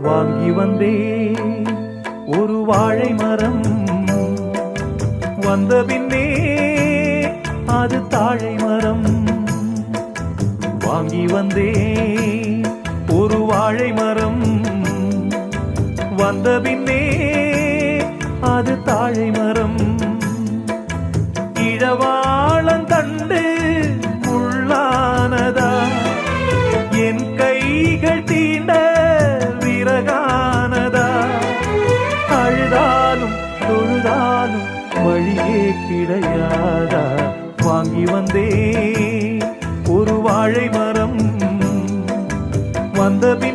வாங்கி வந்தே ஒரு வாழை மரம், வந்த பின்னே அது தாழை மரம். வாங்கி வந்தே ஒரு வாழை மரம், வந்த பின்னே அது தாழை மரம். இழவாளந்தண்டு முள்ளானதா, என் கைகள் தீண்ட விறகானதா. அழுதாலும் தொழுதாலும் வழியே கிடையாதா. வாங்கி வந்தே ஒரு வாழை மரம், வந்த பின்